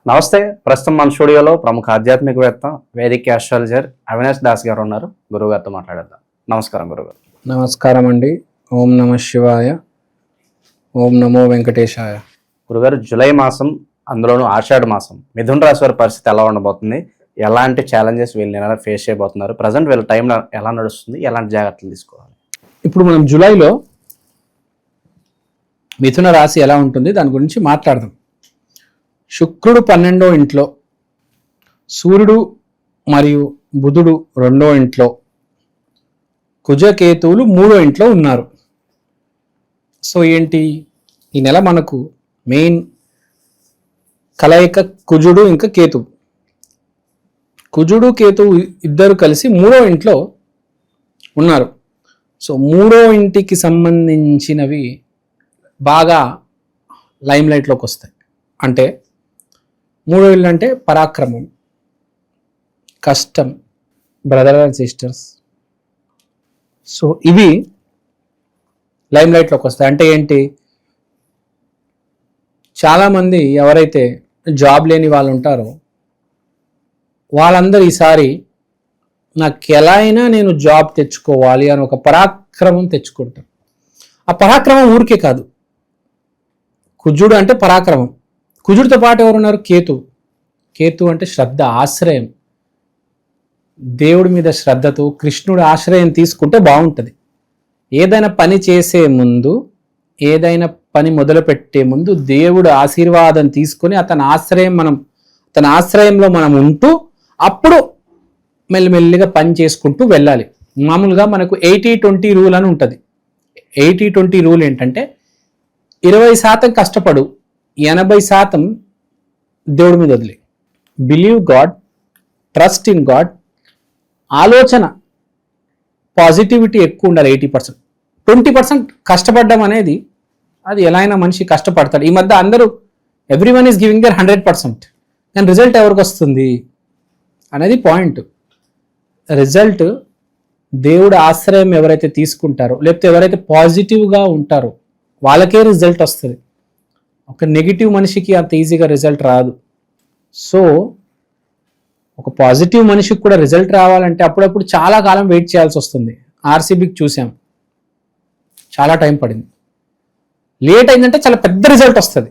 నమస్తే. ప్రస్తుతం మన స్టూడియోలో ప్రముఖ ఆధ్యాత్మికవేత్త, వేదిక ఆస్ట్రాలజర్ అవినాష్ దాస్ గారు ఉన్నారు. గురుగారితో మాట్లాడేద్దాం. నమస్కారం గురుగారు. నమస్కారం అండి. ఓం నమ శివాయ, ఓం నమో వెంకటేశాయ. గురుగారు, జూలై మాసం, అందులోనూ ఆషాఢ మాసం, మిథున రాశి వారి పరిస్థితి ఎలా ఉండబోతుంది? ఎలాంటి ఛాలెంజెస్ వీళ్ళని ఎలా ఫేస్ చేయబోతున్నారు? ప్రజెంట్ వీళ్ళ టైంలో ఎలా నడుస్తుంది? ఎలాంటి జాగ్రత్తలు తీసుకోవాలి? ఇప్పుడు మనం జూలైలో మిథున రాశి ఎలా ఉంటుంది దాని గురించి మాట్లాడదాం. శుక్రుడు 12వ ఇంట్లో, సూర్యుడు మరియు బుధుడు 2వ ఇంట్లో, కుజకేతువులు 3వ ఇంట్లో ఉన్నారు. సో ఏంటి, ఈ నెల మనకు మెయిన్ కలయిక కుజుడు ఇంకా కేతువు. కుజుడు కేతువు ఇద్దరు కలిసి 3వ ఇంట్లో ఉన్నారు. సో 3వ ఇంటికి సంబంధించినవి బాగా లైమ్ లైట్లోకి వస్తాయి. అంటే 3వ ఇల్లు అంటే పరాక్రమం, కష్టం, బ్రదర్ అండ్ సిస్టర్స్. సో ఇవి లైమ్ లైట్లోకి వస్తాయి. అంటే ఏంటి, చాలామంది ఎవరైతే జాబ్ లేని వాళ్ళు ఉంటారో వాళ్ళందరూ ఈసారి నాకు ఎలా అయినా నేను జాబ్ తెచ్చుకోవాలి అని ఒక పరాక్రమం తెచ్చుకుంటారు. ఆ పరాక్రమం ఊరికే కాదు. కుజుడు అంటే పరాక్రమం. కుజుడితో పాటు ఎవరున్నారు? కేతు. కేతు అంటే శ్రద్ధ, ఆశ్రయం. దేవుడి మీద శ్రద్ధతో కృష్ణుడు ఆశ్రయం తీసుకుంటే బాగుంటుంది. ఏదైనా పని చేసే ముందు, ఏదైనా పని మొదలు పెట్టే ముందు దేవుడు ఆశీర్వాదం తీసుకొని అతని ఆశ్రయంలో మనం ఉంటూ అప్పుడు మెల్లిమెల్లిగా పని చేసుకుంటూ వెళ్ళాలి. మామూలుగా మనకు 80-20 రూల్ అని ఉంటుంది. 80-20 రూల్ ఏంటంటే 20% కష్టపడు, 80% దేవుడి మీద వదిలే. Believe God, trust in God. ఆలోచన పాజిటివిటీ ఎక్కువ ఉండాలి. 80%. 20% కష్టపడడం అనేది, అది ఎలా అయినా మనిషి కష్టపడతాడు. ఈ మధ్య అందరూ ఎవ్రీవన్ ఈస్ గివింగ్ దేర్ 100%. కానీ రిజల్ట్ ఎవరికి వస్తుంది అనేది పాయింట్. రిజల్ట్ దేవుడు ఆశ్రయం ఎవరైతే తీసుకుంటారో, లేకపోతే ఎవరైతే పాజిటివ్గా ఉంటారో వాళ్ళకే రిజల్ట్ వస్తుంది. ఒక నెగిటివ్ మనిషికి అంత ఈజీగా రిజల్ట్ రాదు. సో ఒక పాజిటివ్ మనిషికి కూడా రిజల్ట్ రావాలంటే అప్పుడప్పుడు చాలా కాలం వెయిట్ చేయాల్సి వస్తుంది. ఆర్సీబీకి చూసాం, చాలా టైం పడింది. లేట్ అయిందంటే చాలా పెద్ద రిజల్ట్ వస్తుంది,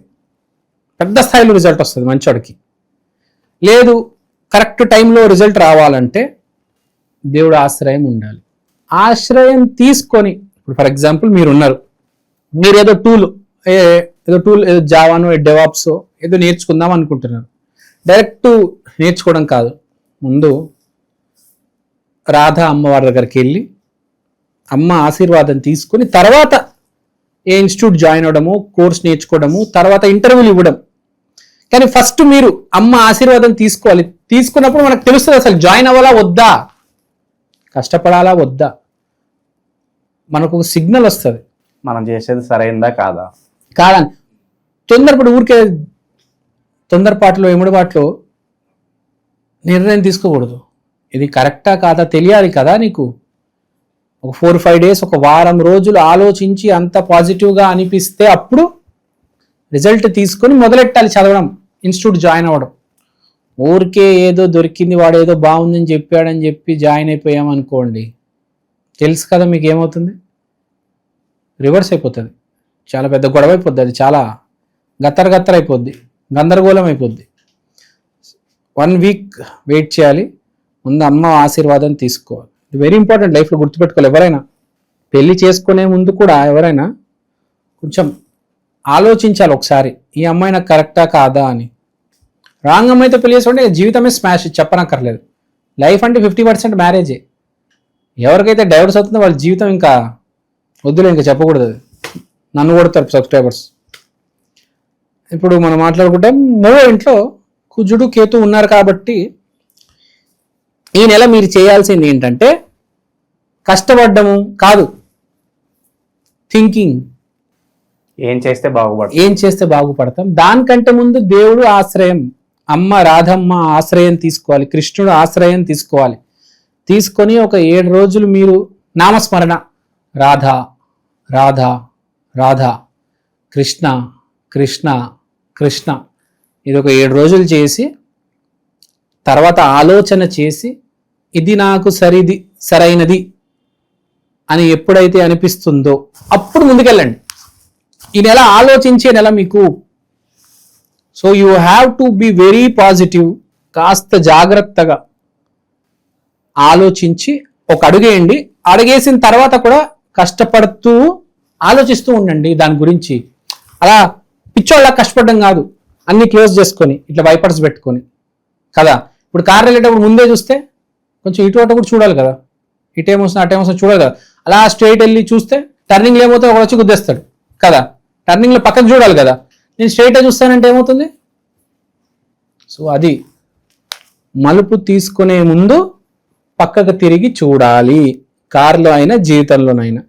పెద్ద స్థాయిలో రిజల్ట్ వస్తుంది మంచోడికి. లేదు, కరెక్ట్ టైంలో రిజల్ట్ రావాలంటే దేవుడు ఆశ్రయం ఉండాలి. ఆశ్రయం తీసుకొని, ఇప్పుడు ఫర్ ఎగ్జాంపుల్ మీరున్నారు, మీరు ఏదో టూల్ ఏదో జావానో డెవాప్సో ఏదో నేర్చుకుందాం అనుకుంటున్నారు. డైరెక్ట్ నేర్చుకోవడం కాదు, ముందు రాధా అమ్మవారి దగ్గరికి వెళ్ళి అమ్మ ఆశీర్వాదం తీసుకొని తర్వాత ఏ ఇన్స్టిట్యూట్ జాయిన్ అవ్వడము, కోర్స్ నేర్చుకోవడము, తర్వాత ఇంటర్వ్యూలు ఇవ్వడం. కానీ ఫస్ట్ మీరు అమ్మ ఆశీర్వాదం తీసుకోవాలి. తీసుకున్నప్పుడు మనకు తెలుస్తుంది అసలు జాయిన్ అవ్వాలా వద్దా, కష్టపడాలా వద్దా, మనకు ఒక సిగ్నల్ వస్తుంది. మనం చేసేది సరైందా కాదా కాదని ఊరికే తొందరపాటులో ఎముడుబాటులో నిర్ణయం తీసుకోకూడదు. ఇది కరెక్టా కాదా తెలియాలి కదా నీకు. ఒక 4-5 డేస్, ఒక వారం రోజులు ఆలోచించి అంత పాజిటివ్గా అనిపిస్తే అప్పుడు రిజల్ట్ తీసుకొని మొదలెట్టాలి చదవడం, ఇన్స్టిట్యూట్ జాయిన్ అవ్వడం. ఊరికే ఏదో దొరికింది, వాడు ఏదో బాగుందని చెప్పాడని చెప్పి జాయిన్ అయిపోయామనుకోండి, తెలుసు కదా మీకు ఏమవుతుంది, రివర్స్ అయిపోతుంది. చాలా పెద్ద గొడవ అయిపోద్ది, అది చాలా గత్తర అయిపోద్ది, గందరగోళం అయిపోద్ది. 1 వీక్ వెయిట్ చేయాలి, ముందు అమ్మ ఆశీర్వాదం తీసుకోవాలి. ఇది వెరీ ఇంపార్టెంట్, లైఫ్లో గుర్తుపెట్టుకోవాలి. ఎవరైనా పెళ్లి చేసుకునే ముందు కూడా ఎవరైనా కొంచెం ఆలోచించాలి ఒకసారి, ఈ అమ్మాయి నాకు కరెక్టా కాదా అని. రాంగ్ అమ్మాయితో పెళ్లి చేసుకుంటే జీవితమే స్మాష్, చెప్పనక్కర్లేదు. లైఫ్ అంటే 50% మ్యారేజే. ఎవరికైతే డైవర్స్ అవుతుందో వాళ్ళ జీవితం ఇంకా వద్దులే, ఇంకా చెప్పకూడదు. నన్ను కొడతారు సబ్స్క్రైబర్స్. ఇప్పుడు మనం మాట్లాడుకుంటే 3వ ఇంట్లో కుజుడు కేతు ఉన్నారు కాబట్టి ఈ నెల మీరు చేయాల్సింది ఏంటంటే కష్టపడ్డము కాదు, థింకింగ్. ఏం చేస్తే బాగుపడతాం. దానికంటే ముందు దేవుడు ఆశ్రయం, అమ్మ రాధమ్మ ఆశ్రయం తీసుకోవాలి, కృష్ణుడు ఆశ్రయం తీసుకోవాలి. తీసుకొని ఒక 7 రోజులు మీరు నామస్మరణ, రాధా రాధా రాధా, కృష్ణ కృష్ణ కృష్ణ, ఇది ఒక 7 రోజులు చేసి తర్వాత ఆలోచన చేసి ఇది నాకు సరైనది అని ఎప్పుడైతే అనిపిస్తుందో అప్పుడు ముందుకెళ్ళండి. ఈ నెల ఆలోచించే నెల మీకు. So you have to be very positive. కాస్త జాగ్రత్తగా ఆలోచించి ఒక అడుగేయండి. అడుగేసిన తర్వాత కూడా కష్టపడుతూ ఆలోచిస్తూ ఉండండి దాని గురించి. అలా పిచ్చోళ్ళ కష్టపడడం కాదు, అన్ని క్లోజ్ చేసుకొని ఇట్లా వైపర్స్ పెట్టుకొని కదా. ఇప్పుడు కార్ వెళ్ళేటప్పుడు ముందే చూస్తే కొంచెం ఇటు అటు కూడా చూడాలి కదా, ఇటేమొస్తున్నా అటేమొస్తున్నా చూడాలి కదా. అలా స్ట్రైట్ వెళ్ళి చూస్తే టర్నింగ్లో ఏమవుతుంది, ఒక వచ్చి గుద్దేస్తాడు కదా. టర్నింగ్లో పక్కకు చూడాలి కదా. నేను స్ట్రైట్గా చూస్తానంటే ఏమవుతుంది? సో అది మలుపు తీసుకునే ముందు పక్కకు తిరిగి చూడాలి, కారులో అయినా జీవితంలోనైనా.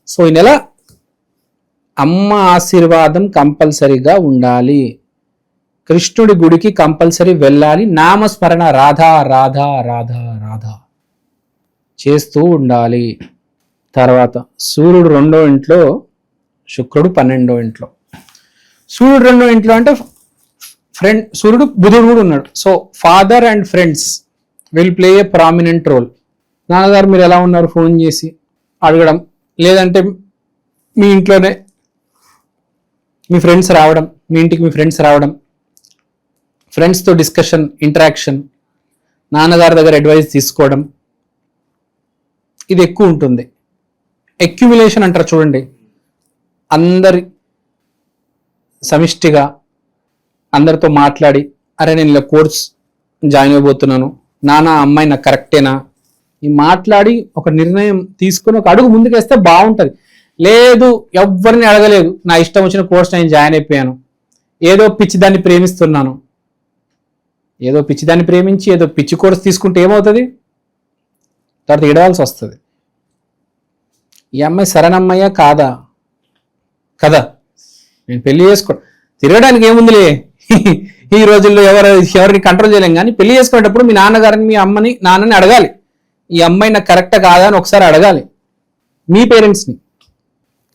సో ఈ నెల అమ్మ ఆశీర్వాదం కంపల్సరీగా ఉండాలి. కృష్ణుడి గుడికి కంపల్సరీ వెళ్ళాలి. నామస్మరణ రాధా రాధా రాధా రాధా చేస్తూ ఉండాలి. తర్వాత సూర్యుడు 2వ ఇంట్లో, శుక్రుడు 12వ ఇంట్లో. సూర్యుడు 2వ ఇంట్లో అంటే సూర్యుడు బుధుడు కూడా ఉన్నాడు. So father and friends will play a prominent role. నాన్నగారు మీరు ఎలా ఉన్నారు ఫోన్ చేసి అడగడం, లేదంటే మీ ఇంట్లోనే మీ ఫ్రెండ్స్ రావడం, మీ ఇంటికి మీ ఫ్రెండ్స్ రావడం, ఫ్రెండ్స్తో డిస్కషన్, ఇంటరాక్షన్, నాన్నగారి దగ్గర అడ్వైస్ తీసుకోవడం, ఇది ఎక్కువ ఉంటుంది. అక్యుములేషన్ అంటారు చూడండి, అందరి సమిష్టిగా అందరితో మాట్లాడి, అరే నేను ఇలా కోర్స్ జాయిన్ అయిపోతున్నాను, నాన్న అమ్మాయి నాకు కరెక్టేనా, ఈ మాట్లాడి ఒక నిర్ణయం తీసుకొని ఒక అడుగు ముందుకేస్తే బాగుంటుంది. లేదు ఎవరిని అడగలేదు, నా ఇష్టం వచ్చిన కోర్స్ నేను జాయిన్ అయిపోయాను, ఏదో పిచ్చిదాన్ని ప్రేమిస్తున్నాను, ఏదో పిచ్చిదాన్ని ప్రేమించి ఏదో పిచ్చి కోర్స్ తీసుకుంటే ఏమవుతుంది? తర్వాత ఏడవాల్సి వస్తుంది. ఈ అమ్మాయి సరైనమ్మయ్యా కాదా కదా, నేను పెళ్లి చేసుకో, తిరగడానికి ఏముందిలే ఈ రోజుల్లో ఎవరిని కంట్రోల్ చేయలేం. కానీ పెళ్లి చేసుకునేటప్పుడు మీ నాన్నగారిని, మీ అమ్మని, నాన్నని అడగాలి, ఈ అమ్మాయి నాకు కరెక్టా కాదా అని ఒకసారి అడగాలి మీ పేరెంట్స్ని.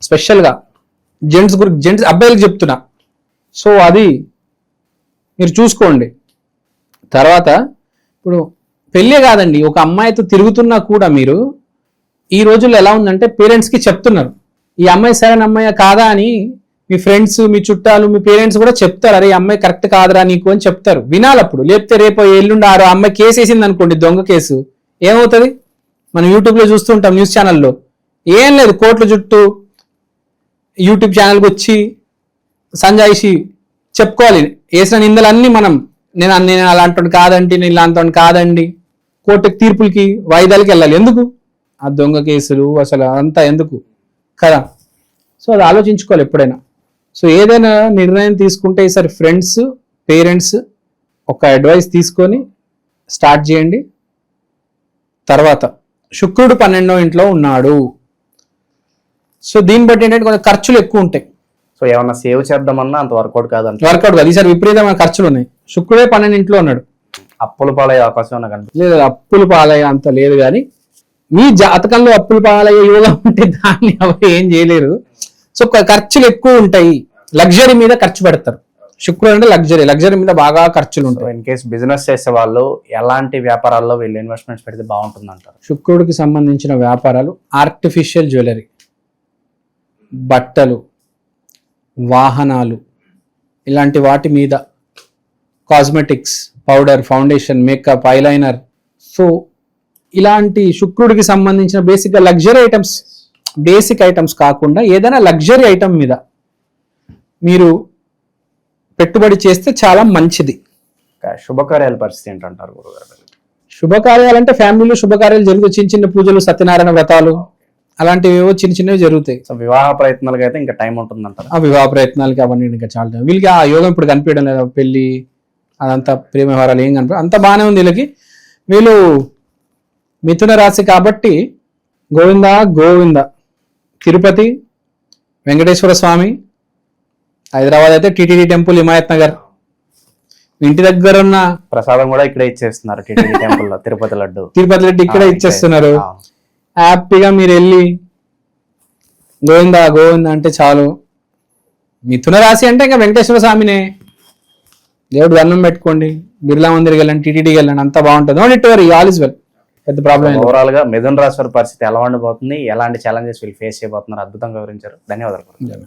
స్పెషల్గా జెంట్స్ అబ్బాయిలకు చెప్తున్నా. సో అది మీరు చూసుకోండి. తర్వాత ఇప్పుడు పెళ్ళే కాదండి, ఒక అమ్మాయితో తిరుగుతున్నా కూడా మీరు ఈ రోజుల్లో ఎలా ఉందంటే పేరెంట్స్కి చెప్తున్నారు, ఈ అమ్మాయి సరైన అమ్మాయి కాదా అని మీ ఫ్రెండ్స్, మీ చుట్టాలు, మీ పేరెంట్స్ కూడా చెప్తారు, అరే ఈ అమ్మాయి కరెక్ట్ కాదురా నీకు అని చెప్తారు. వినాలప్పుడు. లేకపోతే రేపు ఎల్లుండి ఆ అమ్మాయి కేసు వేసింది అనుకోండి, దొంగ కేసు, ఏమవుతుంది? మనం యూట్యూబ్లో చూస్తుంటాం, న్యూస్ ఛానల్లో. ఏం లేదు, కోర్టుల చుట్టూ యూట్యూబ్ ఛానల్కి వచ్చి సంజాయిషి చెప్పుకోవాలి, వేసిన నిందలన్నీ మనం, నేను అలాంటి కాదండి, నేను ఇలాంటి కాదండి, కోర్టుకి తీర్పులకి వాయిదాలకి వెళ్ళాలి. ఎందుకు? ఆ దొంగ కేసులు అసలు అంతా ఎందుకు కదా. సో అది ఆలోచించుకోవాలి ఎప్పుడైనా. సో ఏదైనా నిర్ణయం తీసుకుంటే ఈసారి ఫ్రెండ్స్, పేరెంట్స్ ఒక అడ్వైస్ తీసుకొని స్టార్ట్ చేయండి. తర్వాత శుక్రుడు 12వ ఇంట్లో ఉన్నాడు. సో దీన్ని బట్టి ఏంటంటే కొంచెం ఖర్చులు ఎక్కువ ఉంటాయి. సో ఏమన్నా సేవ్ చేద్దామన్నా అంత వర్కౌట్ కాదంట. వర్కౌట్ కాదు, ఈసారి విపరీతమైన ఖర్చులు ఉన్నాయి. శుక్రుడే 12 ఇంట్లో ఉన్నాడు. అప్పులు పాలయ్యే అవకాశం ఏమన్నా కనిపిస్తుంది? లేదు, అప్పులు పాలయ్యే అంత లేదు. కానీ మీ జాతకంలో అప్పులు పాలయ్యే యోగం ఉంటే దాన్ని ఎవరు ఏం చేయలేరు. సో ఖర్చులు ఎక్కువ ఉంటాయి, లగ్జరీ మీద ఖర్చు పెడతారు. శుక్రుడు అంటే లగ్జరీ మీద బాగా ఖర్చులు ఉంటాయి. ఇన్ కేసు బిజినెస్ చేసే వాళ్ళు ఎలాంటి వ్యాపారాల్లో వీళ్ళు ఇన్వెస్ట్మెంట్స్ పెడితే బాగుంటుంది అంటారు? శుక్రుడికి సంబంధించిన వ్యాపారాలు ఆర్టిఫిషియల్ జ్యువెలరీ, బట్టలు, వాహనాలు, ఇలాంటి వాటి మీద, cosmetics, powder, foundation, makeup, eyeliner. So ఇలాంటి శుక్రుడికి సంబంధించిన బేసిక్గా లగ్జరీ ఐటమ్స్, బేసిక్ ఐటమ్స్ కాకుండా ఏదైనా లగ్జరీ ఐటమ్ మీద మీరు పెట్టుబడి చేస్తే చాలా మంచిది. శుభకార్యాల పరిస్థితి ఏంటంటారు గురుగారు? శుభకార్యాలంటే ఫ్యామిలీలో శుభకార్యాలు జరుగుతాయి, చిన్న చిన్న పూజలు, సత్యనారాయణ వ్రతాలు, అలాంటివి ఏవో చిన్న చిన్నవి జరుగుతాయి. సో వివాహ ప్రయత్నాలకు అయితే ఇంకా టైం ఉంటుంది అంటారు? ఆ వివాహ ప్రయత్నాలకి అవన్నీ ఇంకా చాలా టైం. వీళ్ళకి ఆ యోగం ఇప్పుడు కనిపించడం లేదా, పెళ్లి అదంతా ప్రేమ వ్యవహారాలు ఏం కనిపి అంత బాగానే ఉంది వీళ్ళకి. వీళ్ళు మిథున రాశి కాబట్టి గోవింద గోవింద. తిరుపతి వెంకటేశ్వర స్వామి, హైదరాబాద్ అయితే టీటీడీ టెంపుల్, హిమాయత్ నగర్, ఇంటి దగ్గర ఉన్న ప్రసాదం కూడా ఇక్కడే ఇచ్చేస్తున్నారు. టీటీడీ టెంపుల్ లో తిరుపతి లడ్డు ఇక్కడే ఇచ్చేస్తున్నారు. హ్యాపీగా మీరు వెళ్ళి గోవింద గోవింద అంటే చాలు. మిథున రాశి అంటే ఇంకా వెంకటేశ్వర స్వామినే. దేవుడు దండం పెట్టుకోండి, బిర్లా మందిర్కి వెళ్ళండి, టీటీడీకి వెళ్ళండి, అంతా బాగుంటుంది. No it worry, all is well, పెద్ద ప్రాబ్లం. ఓవరాల్ గా మిథున రాశి వారి పరిస్థితి ఎలా ఉండబోతుంది, ఎలాంటి ఛాలెంజెస్ వీళ్ళు ఫేస్ చేయబోతున్నారు, అద్భుతంగా వివరించారు. ధన్యవాదాలు.